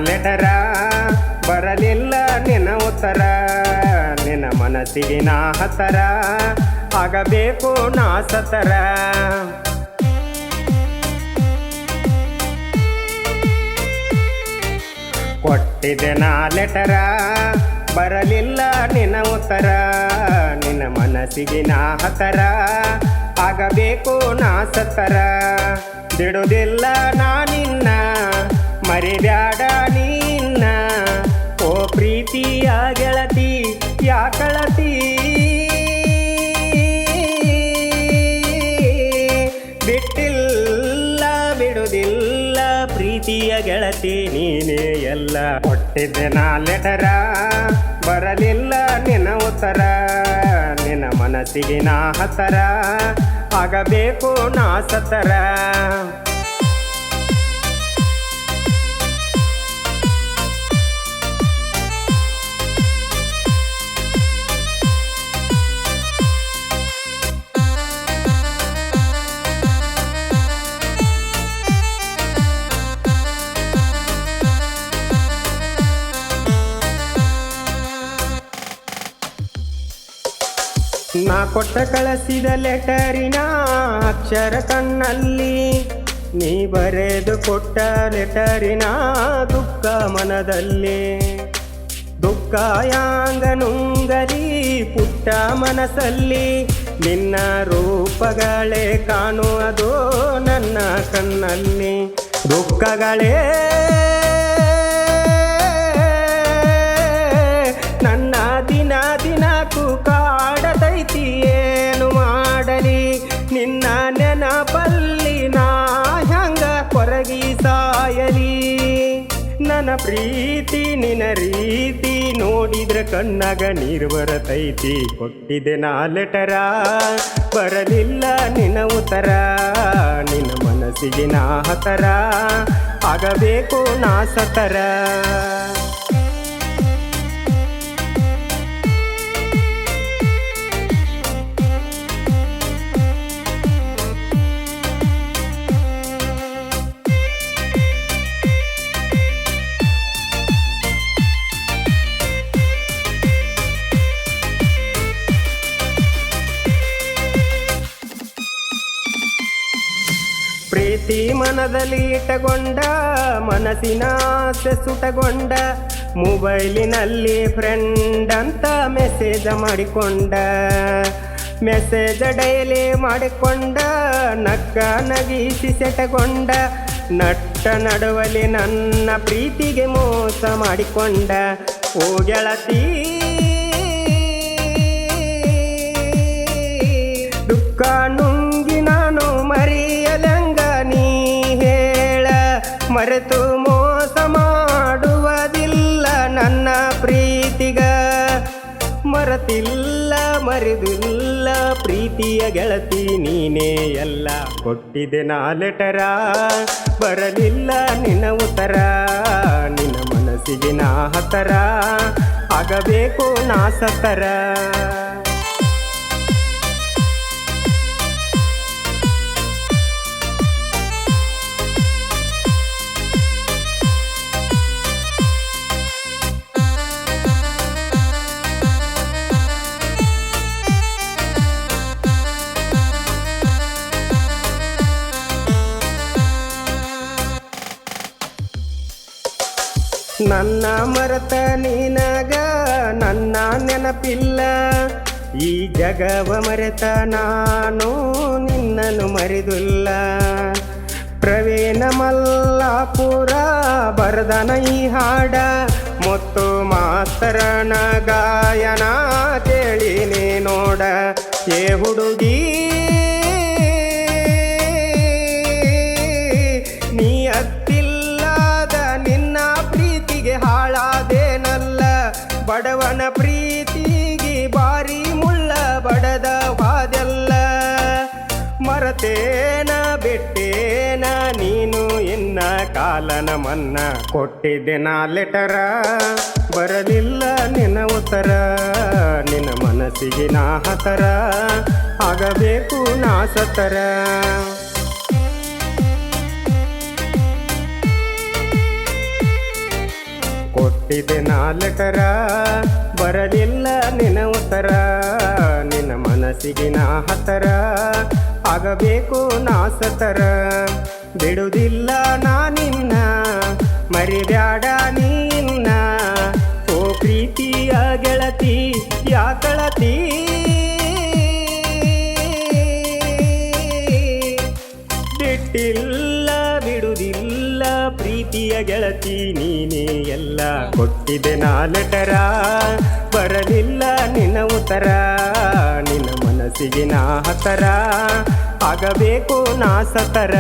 ಲೆಟರ ಬರಲಿಲ್ಲ ನಿನ್ನ ಉತ್ತರ ನಿನ್ನ ಮನಸ್ಸಿಗೆ ನಾ ಹತ್ತರ ಆಗಬೇಕು ನಾ ಸತರ ಕೊಟ್ಟಿದ್ದೆ ನಾ ಲೆಟರ ಬರಲಿಲ್ಲ ನಿನ್ನ ಉತ್ತರ ನಿನ್ನ ಮನಸ್ಸಿಗೆ ನಾ ಹತ್ತರ ಆಗಬೇಕು ನಾ ಸತ್ತರ ಬಿಡುವುದಿಲ್ಲ ನಾ ನಿನ್ನ ಮರಿಬ್ಯಾಡ ನಿನ್ನ ಓ ಪ್ರೀತಿಯ ಗೆಳತಿ ಯಾಕಳತಿ ಬಿಟ್ಟಿಲ್ಲ ಬಿಡುವುದಿಲ್ಲ ಪ್ರೀತಿಯ ಗೆಳತಿ ನೀನೇ ಎಲ್ಲ ಕೊಟ್ಟಿದ್ದೆ ನಾ ಲೆಟರ ಬರಲಿಲ್ಲ ನಿನ್ನ ಉತ್ತರ ನಿನ್ನ ಮನಸ್ಸಿಗೆ ನಾ ಹತ್ತರ ಆಗಬೇಕು ನಾ ಸತ್ತರ ನಾ ಕೊಟ್ಟ ಕಳಿಸಿದ ಲೆಟರಿನ ಅಕ್ಷರ ಕಣ್ಣಲ್ಲಿ ನೀ ಬರೆದು ಕೊಟ್ಟ ಲೆಟರಿನ ದುಃಖ ಮನದಲ್ಲಿ ದುಃಖ ಯಾಂಗ ನುಂಗಲಿ ಪುಟ್ಟ ಮನಸ್ಸಲ್ಲಿ ನಿನ್ನ ರೂಪಗಳೇ ಕಾಣುವುದೋ ನನ್ನ ಕಣ್ಣಲ್ಲಿ ದುಃಖಗಳೇ ನನ್ನ ದಿನ ದಿನಕ್ಕೂ ಕಾಡತೈತಿ ಏನು ಮಾಡಲಿ ನಿನ್ನ ನೆನಪಲ್ಲಿ ನಾ ಹಂಗ ಕೊರಗಿ ಸಾಯಲಿ ನನ್ನ ಪ್ರೀತಿ ನಿನ್ನ ರೀತಿ ನೋಡಿದ್ರೆ ಕಣ್ಣಾಗ ನೀರು ಬರತೈತಿ ಕೊಟ್ಟಿದ್ದೆ ನಾ ಲೆಟರ ಬರಲಿಲ್ಲ ನಿನ್ನ ಉತ್ತರ ನಿನ್ನ ಮನಸ್ಸಿಗೆ ನಾ ಹತ್ತರ ಆಗಬೇಕು ನಾ ಸತ್ತರ ಪ್ರೀತಿ ಮನದಲ್ಲಿ ಇಟ್ಟಗೊಂಡ ಮನಸ್ಸಿನ ಆಸೆ ಸುಟಗೊಂಡ ಮೊಬೈಲಿನಲ್ಲಿ ಫ್ರೆಂಡ್ ಅಂತ ಮೆಸೇಜ್ ಮಾಡಿಕೊಂಡ ಮೆಸೇಜ್ ಡೈಲಿ ಮಾಡಿಕೊಂಡ ನಕ್ಕ ನಗಿಸಿ ಸೆಟಗೊಂಡ ನಟ್ಟ ನಡುವಲಿ ನನ್ನ ಪ್ರೀತಿಗೆ ಮೋಸ ಮಾಡಿಕೊಂಡ ಓ ಗೆಳತಿ ದುಃಖ ನುಂಗಿ ನಾನು ಮರೆಯಲಂಗ ನೀ ಹೇಳ ಮರೆತು ಮೋಸ ಮಾಡುವುದಿಲ್ಲ ನನ್ನ ಪ್ರೀತಿಗ ಮರೆತಿಲ್ಲ ಮರೆದಿಲ್ಲ ಪ್ರೀತಿಯ ಗೆಳತಿ ನೀನೇ ಎಲ್ಲ ಕೊಟ್ಟಿದ್ದೆ ನಾ ಲೆಟರ ಬರಲಿಲ್ಲ ನಿನ್ನ ಉತ್ತರ ನಿನ್ನ ಮನಸ್ಸಿಗೆ ನಾ ಹತ್ತರ ಆಗಬೇಕು ನಾ ಸತ್ತರ ನನ್ನ ಮರೆತ ನಿನಗ ನನ್ನ ನೆನಪಿಲ್ಲ ಈ ಜಗವ ಮರೆತ ನಾನು ನಿನ್ನನ್ನು ಮರೆದಿಲ್ಲ ಪ್ರವೀಣ ಮಲ್ಲಾಪುರ ಬರದನ ಈ ಹಾಡ ಮತ್ತು ಮಾಸ್ತರನ ಗಾಯನ ಕೇಳಿನಿ ನೋಡ ಏ ಹುಡುಗಿ ನೀ ಅತ್ತಿಲ್ಲದ ನಿನ್ನ ಪ್ರೀತಿಗೆ ಹಾಳಾದೇನಲ್ಲ ಬಡವನ ಪ್ರೀತಿಗೆ ಬಾರಿ ಮುಳ್ಳ ಬಡದ ವಾದೆಲ್ಲ ಮರತೇನ ಬಿಟ್ಟೇನ ನೀನು ಇನ್ನ ಕಾಲನ ಮನ್ನ ಕೊಟ್ಟಿದ್ದೆ ನಾ ಲೆಟರ ಬರಲಿಲ್ಲ ನಿನ್ನ ಉತ್ತರ ನಿನ್ನ ಮನಸ್ಸಿಗೆ ನಾ ಹತ್ತರ ಆಗಬೇಕು ನಾ ಸತ್ತರ ಕೊಟ್ಟಿದೆ ನಾ ಲೆಟರ ಬರಲಿಲ್ಲ ನಿನ ಉತ್ತರ ನಿನ್ನ ಮನಸ್ಸಿಗೆ ನಾ ಹತರ ಆಗಬೇಕು ನಾ ಸತರ ಬಿಡುವುದಿಲ್ಲ ನಾ ನಿನ್ನ ಮರಿಬ್ಯಾಡ ನೀನ್ನ ಓ ಪ್ರೀತಿಯ ಗೆಳತಿ ಯಾಕಳತಿ ಬಿಟ್ಟಿಲ್ಲ ಬಿಡುವುದಿಲ್ಲ ಪ್ರೀತಿಯ ಗೆಳತಿ ನೀನೇ ಎಲ್ಲ ಕೊಟ್ಟಿದೆ ನಾ ಲೆಟರ ಬರಲಿಲ್ಲ ನಿನ್ನ ಉತ್ತರ ನಿನ್ನ ಮನಸ್ಸಿಗೆ ನಾ ಹತರ ಆಗಬೇಕು ನಾ ಸತರ